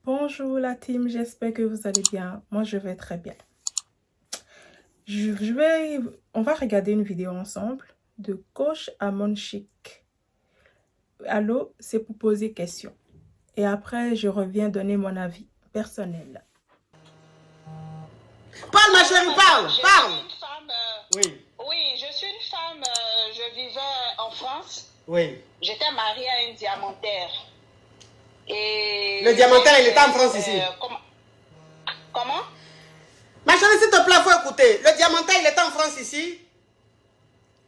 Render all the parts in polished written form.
Bonjour la team, j'espère que vous allez bien. Moi, je vais très bien. On va regarder une vidéo ensemble de Coach Amon Chic. Allô, c'est pour poser question. Et après, je reviens donner mon avis personnel. Parle ma chérie, parle. Oui. Oui, je suis une femme, je vivais en France. Oui. J'étais mariée à une diamantaire. Et le diamantaire, il était en France ici. Comment? Ma chérie, s'il te plaît, il faut écouter. Le diamantaire, il était en France ici.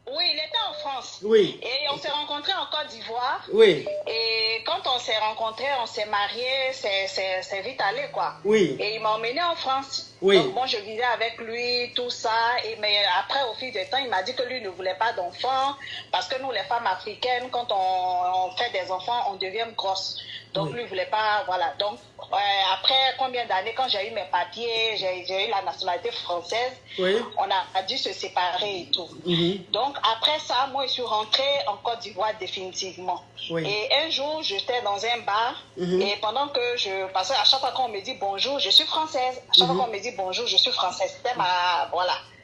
Oui, il était en France. Oui. Et on s'est rencontrés en Côte d'Ivoire. Oui. Et quand on s'est rencontrés, on s'est mariés, c'est vite allé, quoi. Oui. Et il m'a emmené en France. Oui. Donc, moi, je vivais avec lui, tout ça. Mais après, au fil du temps, il m'a dit que lui ne voulait pas d'enfants. Parce que nous, les femmes africaines, quand on fait des enfants, on devient grosse. Donc, lui ne voulait pas, voilà. Donc, après combien d'années, quand j'ai eu mes papiers, j'ai eu la nationalité française, oui. On a dû se séparer et tout. Donc, après ça, moi, je suis rentrée en Côte d'Ivoire définitivement. Oui. Et un jour, j'étais dans un bar. Et pendant que parce qu'à chaque fois qu'on me dit bonjour, je suis française. À chaque fois qu'on me dit bonjour, je suis française. C'était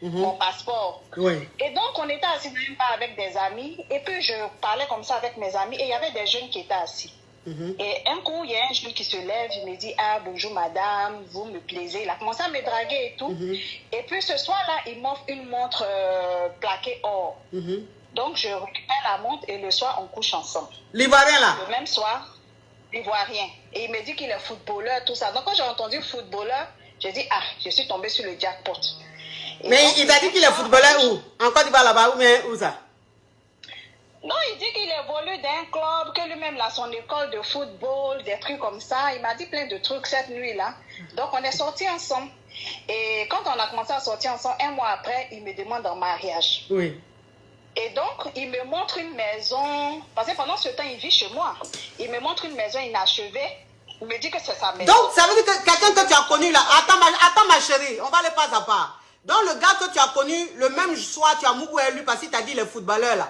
mon passeport. Oui. Et donc, on était assis dans un bar avec des amis. Et puis, je parlais comme ça avec mes amis. Et il y avait des jeunes qui étaient assis. Et un coup, il y a un jeune qui se lève, il me dit « Ah, bonjour madame, vous me plaisez ». Il a commencé à me draguer et tout. Et puis ce soir-là, il m'offre une montre plaquée or. Donc, je récupère la montre et le soir, on couche ensemble. L'Ivoirien là? Le même soir, l'Ivoirien. Et il me dit qu'il est footballeur, tout ça. Donc, quand j'ai entendu footballeur, j'ai dit « Ah, je suis tombée sur le jackpot ». Mais donc, il t'a dit qu'il est footballeur où? En Côte d'Ivoire là-bas où ça? Non, il dit qu'il évolue d'un club, que lui-même a son école de football, des trucs comme ça. Il m'a dit plein de trucs cette nuit-là. Donc, on est sortis ensemble. Et quand on a commencé à sortir ensemble, un mois après, il me demande en mariage. Oui. Et donc, il me montre une maison, parce que pendant ce temps, il vit chez moi. Il me montre une maison inachevée. Il me dit que c'est sa maison. Donc, ça veut dire que quelqu'un que tu as connu là, attends ma chérie, on va aller pas à part. Donc, le gars que tu as connu, le même soir, tu as mouru lui parce qu'il t'a dit le footballeur là.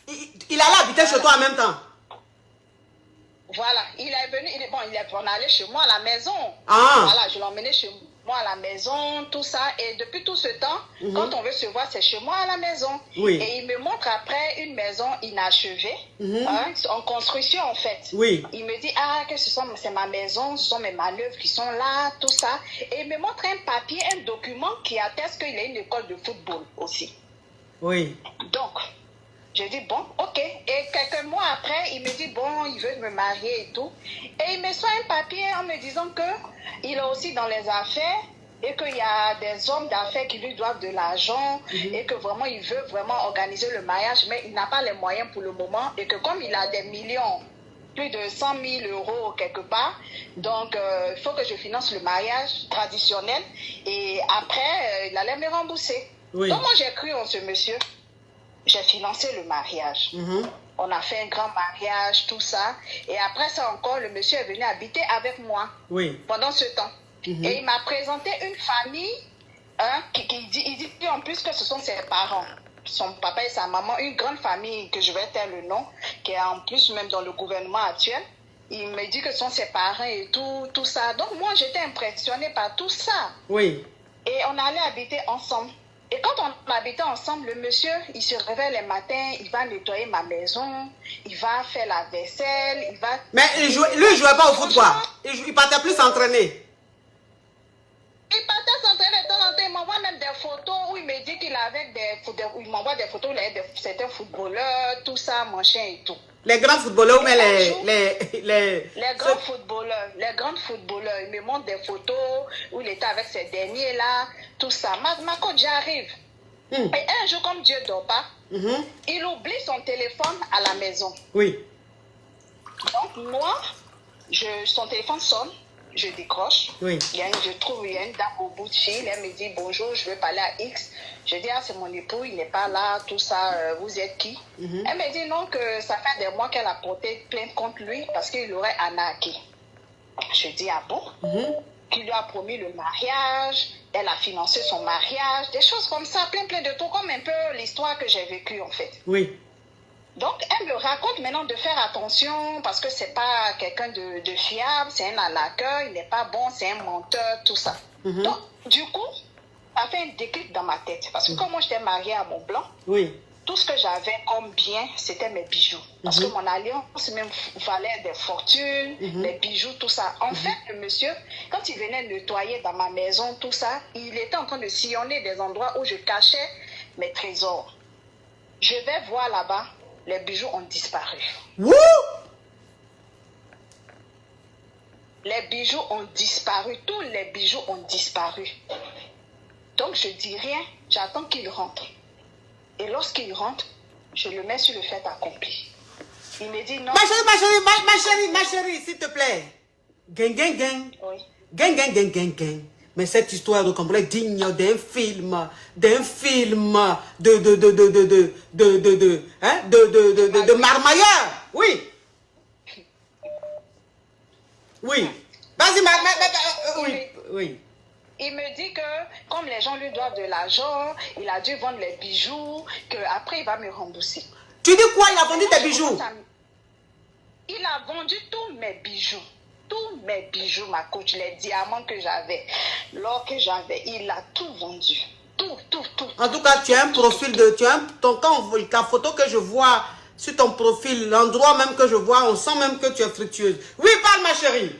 Il allait habiter chez toi en même temps. Voilà, il est venu, on allait chez moi à la maison. Ah. Voilà, je l'ai emmené chez moi à la maison, tout ça. Et depuis tout ce temps, quand on veut se voir, c'est chez moi à la maison. Oui. Et il me montre après une maison inachevée, en construction en fait. Oui. Il me dit, ah, que c'est ma maison, ce sont mes manœuvres qui sont là, tout ça. Et il me montre un papier, un document qui atteste qu'il a une école de football aussi. Oui. Donc, je dis, bon, ok. Et quelques mois après, il me dit, bon, il veut me marier et tout. Et il me sort un papier en me disant qu'il est aussi dans les affaires et qu'il y a des hommes d'affaires qui lui doivent de l'argent et que vraiment, il veut vraiment organiser le mariage, mais il n'a pas les moyens pour le moment et que comme il a des millions, plus de 100 000 euros quelque part, donc il faut que je finance le mariage traditionnel et après, il allait me rembourser. Oui. Donc moi, j'ai cru en ce monsieur. J'ai financé le mariage. On a fait un grand mariage, tout ça. Et après ça encore, le monsieur est venu habiter avec moi pendant ce temps. Et il m'a présenté une famille il dit en plus que ce sont ses parents. Son papa et sa maman, une grande famille que je vais taire le nom, qui est en plus même dans le gouvernement actuel. Il me dit que ce sont ses parents et tout ça. Donc moi, j'étais impressionnée par tout ça. Oui. Et on allait habiter ensemble. Et quand on habitait ensemble, le monsieur, il se réveille le matin, il va nettoyer ma maison, il va faire la vaisselle, il va... Mais lui, il jouait pas au foot, quoi. Il partait plus s'entraîner. Il partait s'entraîner de temps en temps. Il m'envoie même des photos où il me dit qu'il avait il m'envoie des photos où il avait certains footballeurs, tout ça, machin et tout. Les grands footballeurs, mais les grands footballeurs, les grands footballeurs, il me montre des photos où il était avec ces derniers-là, tout ça. Ma coach, j'arrive. Et un jour, comme Dieu ne dort pas, il oublie son téléphone à la maison. Oui. Donc, moi, son téléphone sonne, je décroche. Oui. Je trouve il y a une dame au bout de fil, elle me dit bonjour, je veux parler à X. Je dis, ah, c'est mon époux, il n'est pas là, tout ça, vous êtes qui? Elle me dit non, que ça fait des mois qu'elle a porté plainte contre lui parce qu'il l'aurait arnaqué. Je dis, ah bon? Qu'il lui a promis le mariage, elle a financé son mariage, des choses comme ça, plein de trucs, comme un peu l'histoire que j'ai vécue en fait. Oui. Donc, elle me raconte maintenant de faire attention parce que c'est pas quelqu'un de fiable, c'est un arnaqueur, il n'est pas bon, c'est un menteur, tout ça. Donc, du coup, ça fait un déclic dans ma tête. Parce que comme moi, j'étais mariée à mon blanc, Oui. tout ce que j'avais comme bien, c'était mes bijoux. Parce que mon alliance même valait des fortunes, mes bijoux, tout ça. En fait, le monsieur, quand il venait nettoyer dans ma maison, tout ça, il était en train de sillonner des endroits où je cachais mes trésors. Je vais voir là-bas, les bijoux ont disparu. Wouh! Les bijoux ont disparu. Tous les bijoux ont disparu. Donc, je dis rien. J'attends qu'il rentre. Et lorsqu'il rentre, je le mets sur le fait accompli. Il me dit non. Ma chérie, s'il te plaît. Gang, gang, gang. Oui. Gang, gang, gang, gang, gang. Mais cette histoire de complet digne d'un film de marmailleur. Oui. Oui. Vas-y, oui. Il me dit que comme les gens lui doivent de l'argent, il a dû vendre les bijoux, qu'après il va me rembourser. Tu dis quoi? Il a vendu tes bijoux? Il a vendu tous mes bijoux. Tous mes bijoux, ma coach, les diamants que j'avais, l'or que j'avais, il a tout vendu. Tout. En tout cas, tu as un profil de... ta photo que je vois sur ton profil, l'endroit même que je vois, on sent même que tu es fructueuse. Oui, parle ma chérie.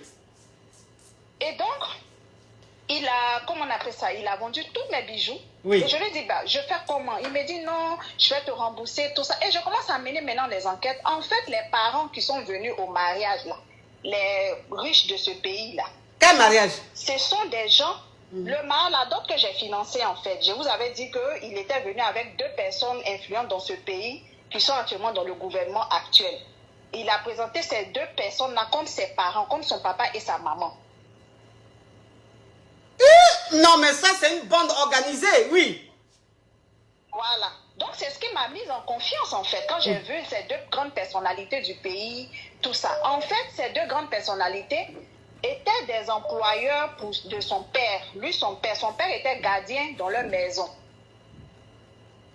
Et donc, il a, comment on appelle ça, il a vendu tous mes bijoux. Oui. Et je lui dis, bah, je fais comment? Il me dit, non, je vais te rembourser, tout ça. Et je commence à mener maintenant les enquêtes. En fait, les parents qui sont venus au mariage, là, les riches de ce pays-là. Quel mariage? Ce sont des gens, le mariage, la dot que j'ai financé, en fait. Je vous avais dit qu'il était venu avec 2 personnes influentes dans ce pays qui sont actuellement dans le gouvernement actuel. Il a présenté ces 2 personnes-là comme ses parents, comme son papa et sa maman. Non, mais ça, c'est une bande organisée, oui. Voilà. Donc, c'est ce qui m'a mise en confiance, en fait, quand j'ai vu ces 2 grandes personnalités du pays, tout ça. En fait, ces 2 grandes personnalités étaient des employeurs de son père. Lui, son père était gardien dans leur maison.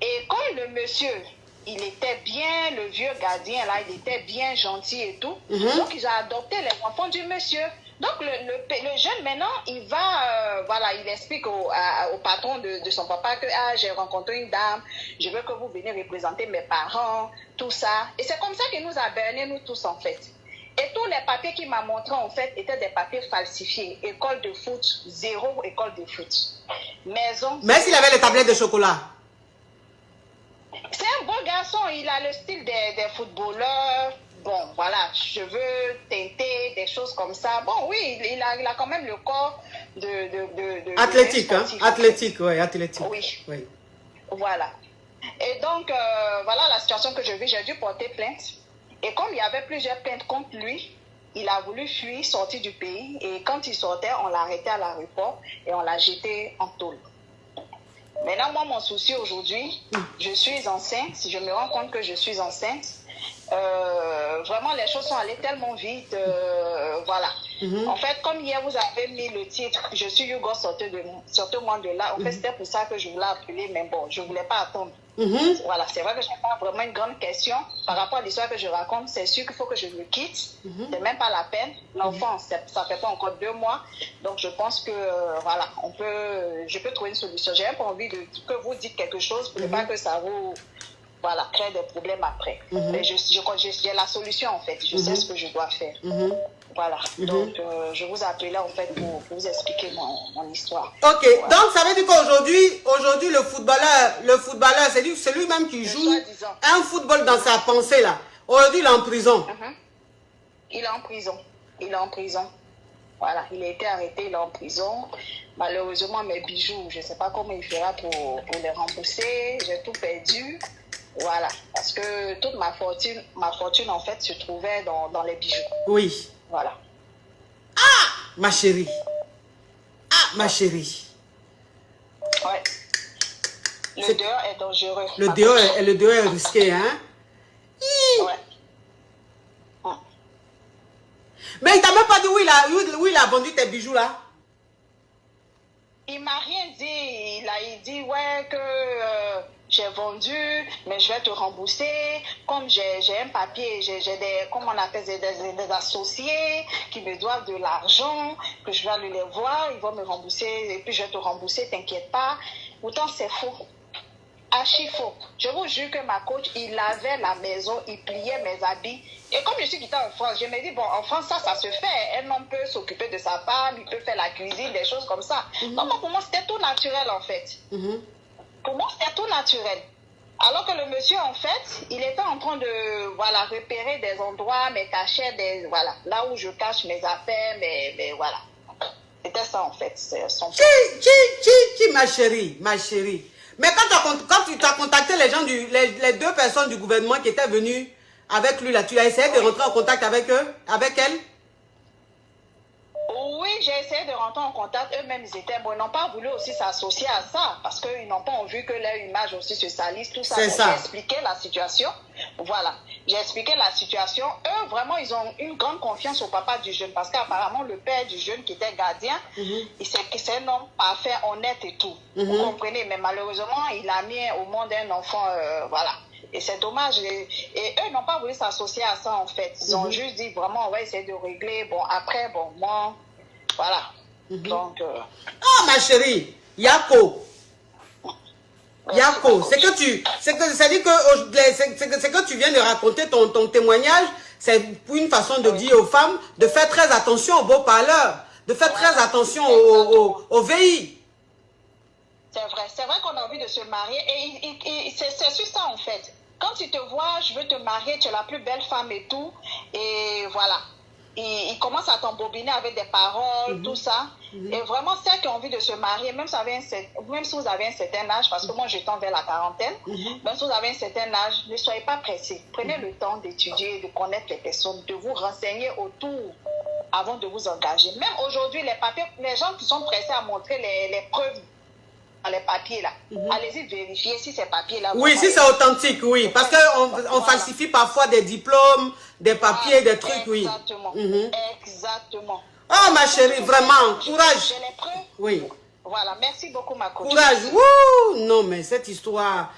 Et comme le monsieur, il était bien, le vieux gardien, là, il était bien gentil et tout, donc il a adopté les enfants du monsieur. Donc, le jeune, maintenant, il va, voilà, il explique au patron de son papa que j'ai rencontré une dame, je veux que vous veniez représenter mes parents, tout ça. Et c'est comme ça qu'il nous a berné, nous tous, en fait. Et tous les papiers qu'il m'a montrés, en fait, étaient des papiers falsifiés. École de foot, 0 école de foot. Maison. Mais s'il avait les tablettes de chocolat. C'est un beau garçon, il a le style des footballeurs. Bon, voilà, cheveux teintés, des choses comme ça. Bon, oui, il a quand même le corps de athlétique, hein? Athlétique, oui, athlétique. Oui. Voilà. Et donc, voilà la situation que je vis. J'ai dû porter plainte. Et comme il y avait plusieurs plaintes contre lui, il a voulu fuir, sortir du pays. Et quand il sortait, on l'a arrêté à l'aéroport et on l'a jeté en tôle. Maintenant, moi, mon souci aujourd'hui, je suis enceinte. Si je me rends compte que je suis enceinte, vraiment, les choses sont allées tellement vite. Voilà. En fait, comme hier, vous avez mis le titre, je suis Hugo, sortez-moi de là. En fait, c'était pour ça que je voulais appeler, mais bon, je ne voulais pas attendre. Voilà, c'est vrai que je n'ai pas vraiment une grande question par rapport à l'histoire que je raconte. C'est sûr qu'il faut que je le quitte. C'est même pas la peine. L'enfant, ça fait pas encore 2 mois. Donc, je pense que, voilà, je peux trouver une solution. J'ai un peu envie que vous dites quelque chose pour ne pas que ça vous... Voilà, créer des problèmes après. Mais j'ai la solution, en fait. Je sais ce que je dois faire. Voilà. Donc, je vous appelais en fait pour vous expliquer mon histoire. Ok. Voilà. Donc, ça veut dire qu'aujourd'hui, le footballeur, c'est lui-même qui joue un football dans sa pensée, là. Aujourd'hui, il est en prison. Il est en prison. Voilà. Il a été arrêté, il est en prison. Malheureusement, mes bijoux, je ne sais pas comment il fera pour les rembourser. J'ai tout perdu. Voilà, parce que toute ma fortune en fait se trouvait dans les bijoux. Oui. Voilà. Ah, ma chérie. Ah, ma chérie. Ouais. Le dehors est dangereux. Le dehors est risqué, hein? Ouais. Mais il t'a même pas dit où il a vendu tes bijoux là? Il m'a rien dit. Il a dit ouais que j'ai vendu, mais je vais te rembourser. Comme j'ai un papier, j'ai des, comment on appelle, des associés qui me doivent de l'argent, que je vais aller les voir, ils vont me rembourser, et puis je vais te rembourser, t'inquiète pas. Pourtant, c'est faux. Archi faux. Je vous jure que ma coach, il lavait la maison, il pliait mes habits. Et comme je suis quittée en France, je me dis, bon, en France, ça se fait. Un homme peut s'occuper de sa femme, il peut faire la cuisine, des choses comme ça. Donc, pour moi, c'était tout naturel, en fait. Pour moi, c'était tout naturel. Alors que le monsieur, en fait, il était en train de, voilà, repérer des endroits, mes cachets, voilà, là où je cache mes affaires, mais voilà. C'était ça, en fait. Son... Ma chérie, ma chérie. Mais quand tu as contacté les gens, les deux personnes du gouvernement qui étaient venues avec lui, là, tu as essayé de rentrer en contact avec eux, avec elle? Oui, j'ai essayé de rentrer en contact. Eux-mêmes, ils n'ont pas voulu aussi s'associer à ça parce qu'ils n'ont pas envie que leur image aussi se salisse, tout ça. C'est ça. J'ai expliqué la situation. Voilà. J'ai expliqué la situation. Eux, vraiment, ils ont une grande confiance au papa du jeune parce qu'apparemment, le père du jeune qui était gardien, c'est un homme parfait, honnête et tout. Vous comprenez? Mais malheureusement, il a mis au monde un enfant, voilà. Et c'est dommage. Et eux n'ont pas voulu s'associer à ça, en fait. Ils ont juste dit, vraiment, on va essayer de régler. Bon, après, bon, moi, voilà. Donc... Oh, ma chérie, Yako. Yako, c'est que tu viens de raconter ton témoignage, c'est une façon de dire aux femmes de faire très attention aux beaux parleurs, de faire très attention aux VI. C'est vrai qu'on a envie de se marier et c'est sur ça, en fait. Quand tu te vois, je veux te marier, tu es la plus belle femme et tout, et voilà. Il commence à t'embobiner avec des paroles, tout ça. Et vraiment, celles qui ont envie de se marier, même si vous avez un certain âge, parce que moi, je tends vers la quarantaine, même si vous avez un certain âge, ne soyez pas pressés. Prenez le temps d'étudier, de connaître les personnes, de vous renseigner autour avant de vous engager. Même aujourd'hui, les papiers, les gens qui sont pressés à montrer les preuves, les papiers là. Allez-y vérifier si ces papiers là. Oui, si c'est authentique, oui. Parce qu'on falsifie parfois des diplômes, des papiers, des trucs, exactement, oui. Exactement. Oh, ma chérie, vraiment, courage. J'ai les preuves. Oui. Voilà, merci beaucoup, ma coach. Courage. Wouh! Non, mais cette histoire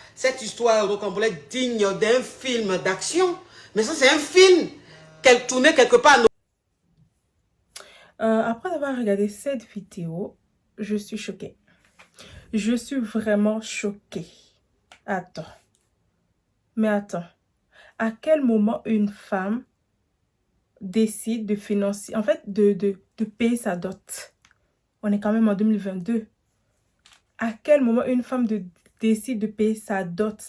rocambolesque est digne d'un film d'action. Mais ça, c'est un film qu'elle tournait quelque part. Après avoir regardé cette vidéo, je suis choquée. Je suis vraiment choquée. Attends. Mais attends. À quel moment une femme décide de financer, en fait, de payer sa dot? On est quand même en 2022. À quel moment une femme décide de payer sa dot,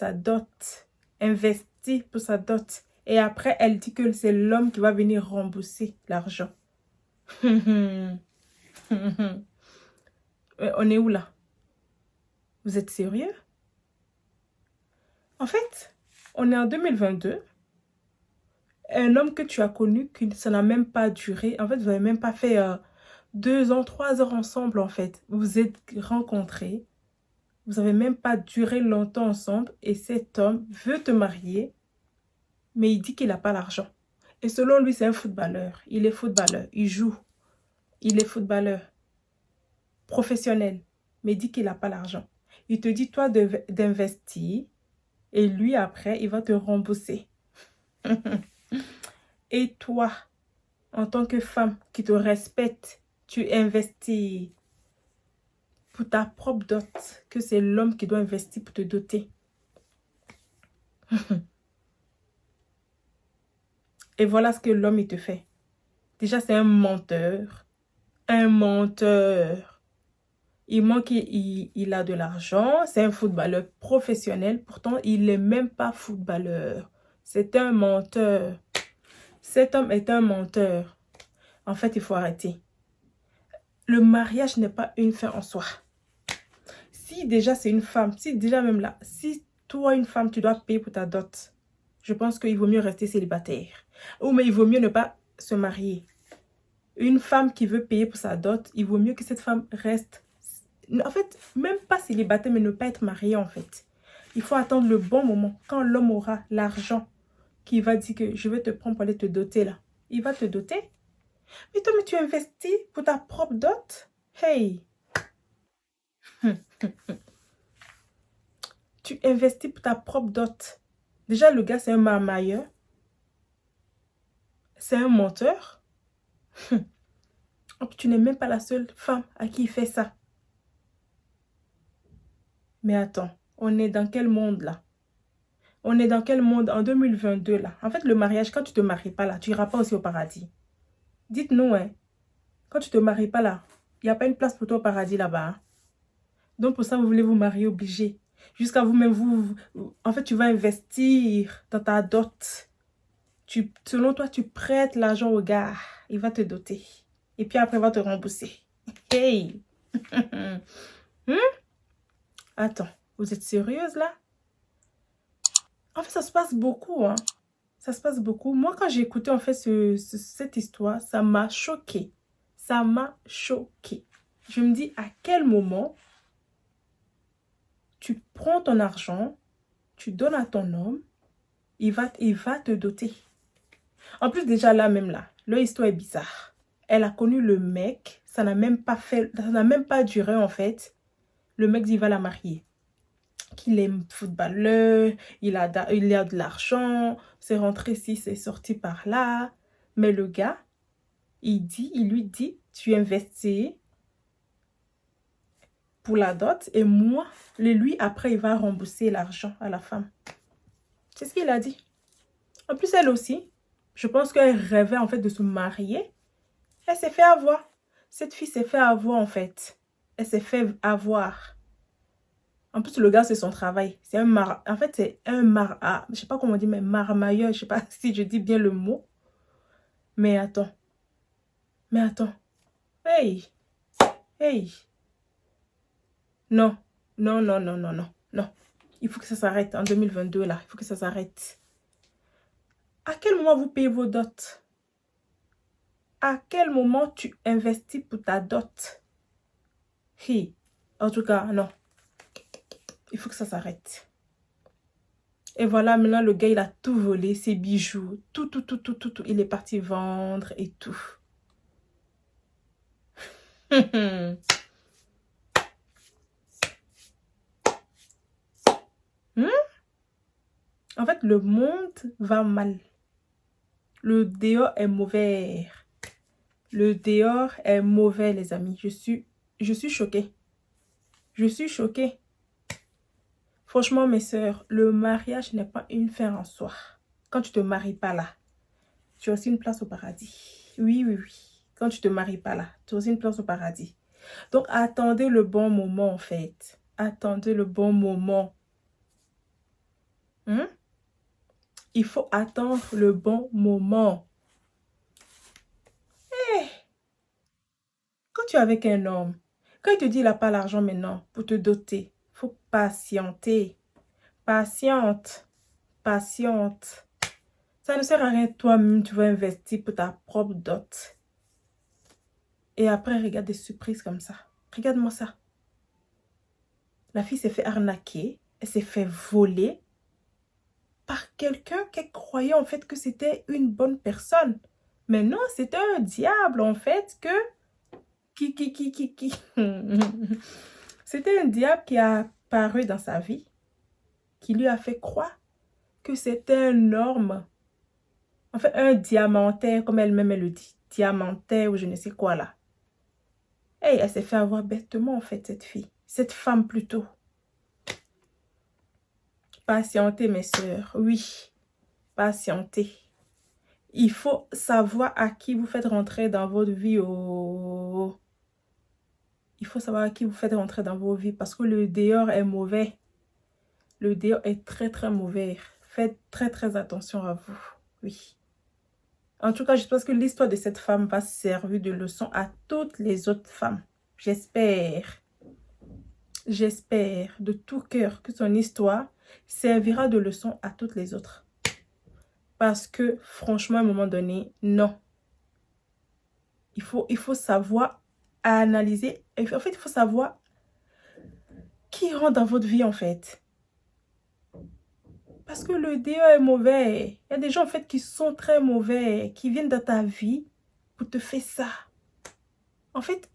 investit pour sa dot, et après elle dit que c'est l'homme qui va venir rembourser l'argent? On est où là? Vous êtes sérieux? En fait, on est en 2022. Un homme que tu as connu, que ça n'a même pas duré. En fait, vous n'avez même pas fait 2 ans, 3 ans ensemble, en fait. Vous vous êtes rencontrés. Vous n'avez même pas duré longtemps ensemble. Et cet homme veut te marier. Mais il dit qu'il n'a pas l'argent. Et selon lui, c'est un footballeur. Il est footballeur. Il joue. Il est footballeur. Professionnel. Mais il dit qu'il n'a pas l'argent. Il te dit, toi, d'investir. Et lui, après, il va te rembourser. Et toi, en tant que femme qui te respecte, tu investis pour ta propre dot, que c'est l'homme qui doit investir pour te doter. Et voilà ce que l'homme, il te fait. Déjà, c'est un menteur. Un menteur. Il ment qu'il a de l'argent. C'est un footballeur professionnel. Pourtant, il n'est même pas footballeur. C'est un menteur. Cet homme est un menteur. En fait, il faut arrêter. Le mariage n'est pas une fin en soi. Si déjà c'est une femme, si déjà même là, si toi, une femme, tu dois payer pour ta dot, je pense qu'il vaut mieux rester célibataire. Ou mais il vaut mieux ne pas se marier. Une femme qui veut payer pour sa dot, il vaut mieux que cette femme reste... En fait, même pas célibataire, mais ne pas être mariée, en fait. Il faut attendre le bon moment. Quand l'homme aura l'argent, qui va dire que je vais te prendre pour aller te doter, là. Il va te doter. Mais toi, mais tu investis pour ta propre dot? Hey! Tu investis pour ta propre dot. Déjà, le gars, c'est un marmailleur. C'est un menteur. Tu n'es même pas la seule femme à qui il fait ça. Mais attends, on est dans quel monde là? On est dans quel monde en 2022 là? En fait, le mariage, quand tu te maries pas là, tu iras pas aussi au paradis. Dites-nous, hein. Quand tu te maries pas là, il n'y a pas une place pour toi au paradis là-bas. Hein? Donc pour ça, vous voulez vous marier obligé. Jusqu'à vous-même, en fait, tu vas investir dans ta dot. Selon toi, tu prêtes l'argent au gars. Il va te doter. Et puis après, il va te rembourser. Hey! Attends, vous êtes sérieuse là? En fait, ça se passe beaucoup, hein. Ça se passe beaucoup. Moi, quand j'ai écouté en fait cette histoire, ça m'a choquée. Ça m'a choquée. Je me dis, à quel moment tu prends ton argent, tu donnes à ton homme, il va te doter. En plus, déjà là, même là, l'histoire est bizarre. Elle a connu le mec, ça n'a même pas duré en fait. Le mec dit, il va la marier. Qu'il est footballeur, il a de l'argent, c'est rentré ici, c'est sorti par là. Mais le gars, il lui dit, tu investis pour la dot et moi, lui, après, il va rembourser l'argent à la femme. C'est ce qu'il a dit. En plus, elle aussi, je pense qu'elle rêvait en fait de se marier. Elle s'est fait avoir. Cette fille s'est fait avoir en fait. Elle s'est fait avoir. En plus, le gars, c'est son travail. C'est en fait, c'est je sais pas comment on dit, mais marmailleur. Je sais pas si je dis bien le mot. Mais attends. Hey. Hey. Non. Non. Il faut que ça s'arrête en 2022, là. Il faut que ça s'arrête. À quel moment vous payez vos dots? À quel moment tu investis pour ta dot? Hey. En tout cas, non. Il faut que ça s'arrête. Et voilà, maintenant, le gars, il a tout volé, ses bijoux, tout. Il est parti vendre et tout. En fait, le monde va mal. Le dehors est mauvais. Le dehors est mauvais, les amis. Je suis choquée. Je suis choquée. Franchement, mes sœurs, le mariage n'est pas une fin en soi. Quand tu te maries pas là, tu as aussi une place au paradis. Oui. Quand tu te maries pas là, tu as aussi une place au paradis. Donc, attendez le bon moment, en fait. Attendez le bon moment. Il faut attendre le bon moment. Hey, quand tu es avec un homme, quand il te dit qu'il n'a pas l'argent maintenant pour te doter, il faut patienter. Patiente. Ça ne sert à rien, toi-même, tu vas investir pour ta propre dot. Et après, regarde des surprises comme ça. Regarde-moi ça. La fille s'est fait arnaquer. Elle s'est fait voler par quelqu'un qui croyait en fait que c'était une bonne personne. Mais non, c'était un diable en fait C'était un diable qui a apparu dans sa vie, qui lui a fait croire que c'était un homme. En fait, un diamantaire, comme elle-même elle le dit. Diamantaire ou je ne sais quoi là. Et elle s'est fait avoir bêtement en fait cette fille. Cette femme plutôt. Patientez mes sœurs, oui. Patientez. Il faut savoir à qui vous faites rentrer dans votre vie. Oh. Il faut savoir à qui vous faites rentrer dans vos vies parce que le dehors est mauvais. Le dehors est très mauvais. Faites très attention à vous. Oui. En tout cas, j'espère que l'histoire de cette femme va servir de leçon à toutes les autres femmes. J'espère. J'espère de tout cœur que son histoire servira de leçon à toutes les autres. Parce que, franchement, à un moment donné, non. Il faut savoir analyser. En fait, il faut savoir qui rentre dans votre vie, en fait. Parce que le dehors est mauvais. Il y a des gens, en fait, qui sont très mauvais, qui viennent dans ta vie pour te faire ça. En fait,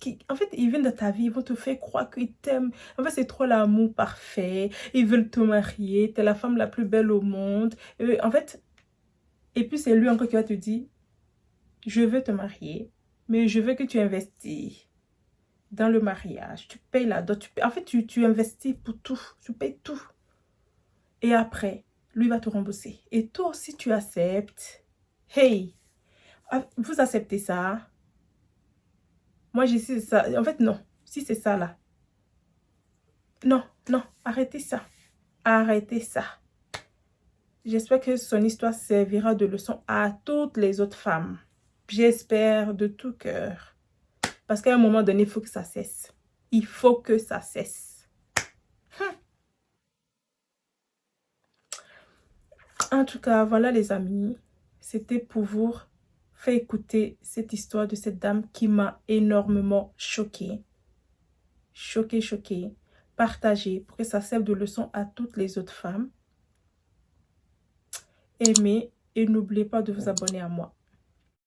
ils viennent dans ta vie, ils vont te faire croire qu'ils t'aiment. En fait, c'est trop l'amour parfait. Ils veulent te marier. Tu es la femme la plus belle au monde. En fait, et puis c'est lui encore qui va te dire, je veux te marier, mais je veux que tu investis dans le mariage. Tu payes la dot. En fait, tu investis pour tout. Tu payes tout. Et après, lui va te rembourser. Et toi aussi, tu acceptes. Hey, vous acceptez ça? Moi, j'ai si ça. En fait, non. Si c'est ça, là. Non, non. Arrêtez ça. Arrêtez ça. J'espère que son histoire servira de leçon à toutes les autres femmes. J'espère de tout cœur. Parce qu'à un moment donné, il faut que ça cesse. Il faut que ça cesse. En tout cas, voilà les amis. C'était pour vous faire écouter cette histoire de cette dame qui m'a énormément choquée. Choquée. Partagez pour que ça serve de leçon à toutes les autres femmes. Aimez et n'oubliez pas de vous abonner à moi.